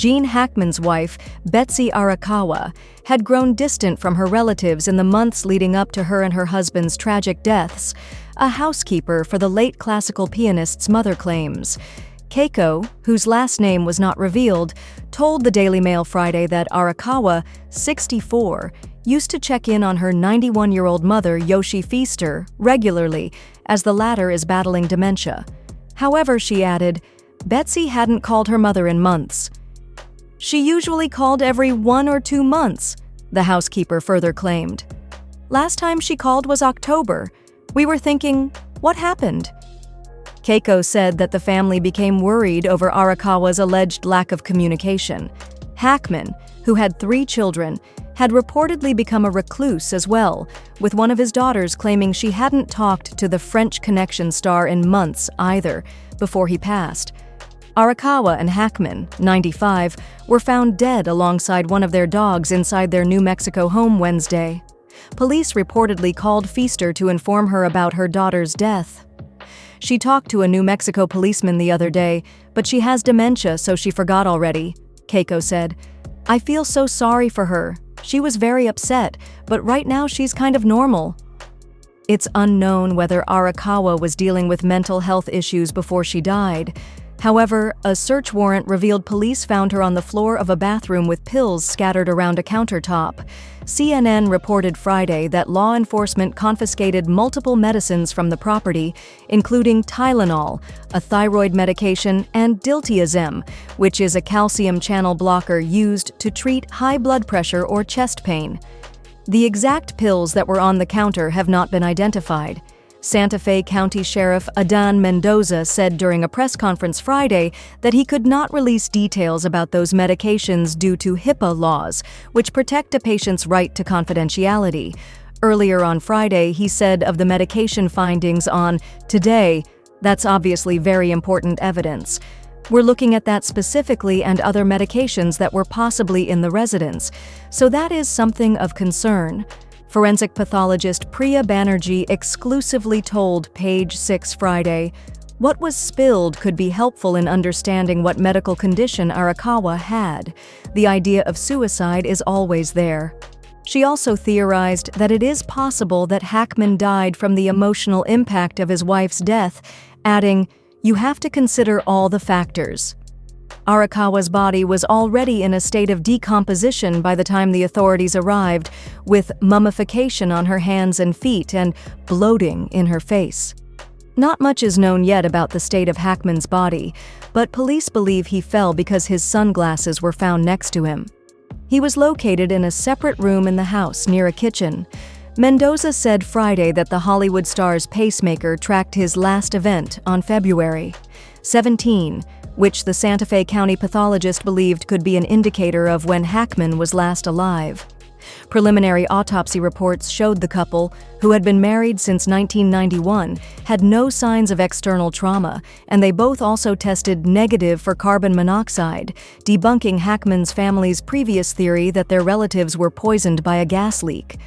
Hackman's wife, Betsy Arakawa, had grown distant from her relatives in the months leading up to her and her husband's tragic deaths. A housekeeper for the late classical pianist's mother claims. Keiko, whose last name was not revealed, told the Daily Mail Friday that Arakawa, 64, used to check in on her 91-year-old mother, Yoshie Feaster, regularly, as the latter is battling dementia. However, she added, Betsy hadn't called her mother in months. She usually called every 1 or 2 months, the housekeeper further claimed. Last time she called was October. We were thinking, what happened? Keiko said that the family became worried over Arakawa's alleged lack of communication. Hackman, who had 3 children, had reportedly become a recluse as well, with one of his daughters claiming she hadn't talked to the French Connection star in months either, before he passed. Arakawa and Hackman, 95, were found dead alongside one of their dogs inside their New Mexico home Wednesday. Police reportedly called Feaster to inform her about her daughter's death. She talked to a New Mexico policeman the other day, but she has dementia, so she forgot already, Keiko said. I feel so sorry for her. She was very upset, but right now she's kind of normal. It's unknown whether Arakawa was dealing with mental health issues before she died. However, a search warrant revealed police found her on the floor of a bathroom with pills scattered around a countertop. CNN reported Friday that law enforcement confiscated multiple medicines from the property, including Tylenol, a thyroid medication, and diltiazem, which is a calcium channel blocker used to treat high blood pressure or chest pain. The exact pills that were on the counter have not been identified. Santa Fe County Sheriff Adan Mendoza said during a press conference Friday that he could not release details about those medications due to HIPAA laws, which protect a patient's right to confidentiality. Earlier on Friday, he said of the medication findings on Today, that's obviously very important evidence. We're looking at that specifically and other medications that were possibly in the residence, so that is something of concern. Forensic pathologist Priya Banerjee exclusively told Page 6 Friday, what was spilled could be helpful in understanding what medical condition Arakawa had. The idea of suicide is always there. She also theorized that it is possible that Hackman died from the emotional impact of his wife's death, adding, you have to consider all the factors. Arakawa's body was already in a state of decomposition by the time the authorities arrived, with mummification on her hands and feet and bloating in her face. Not much is known yet about the state of Hackman's body, but police believe he fell because his sunglasses were found next to him. He was located in a separate room in the house near a kitchen. Mendoza said Friday that the Hollywood star's pacemaker tracked his last event on February 17, which the Santa Fe County pathologist believed could be an indicator of when Hackman was last alive. Preliminary autopsy reports showed the couple, who had been married since 1991, had no signs of external trauma, and they both also tested negative for carbon monoxide, debunking Hackman's family's previous theory that their relatives were poisoned by a gas leak.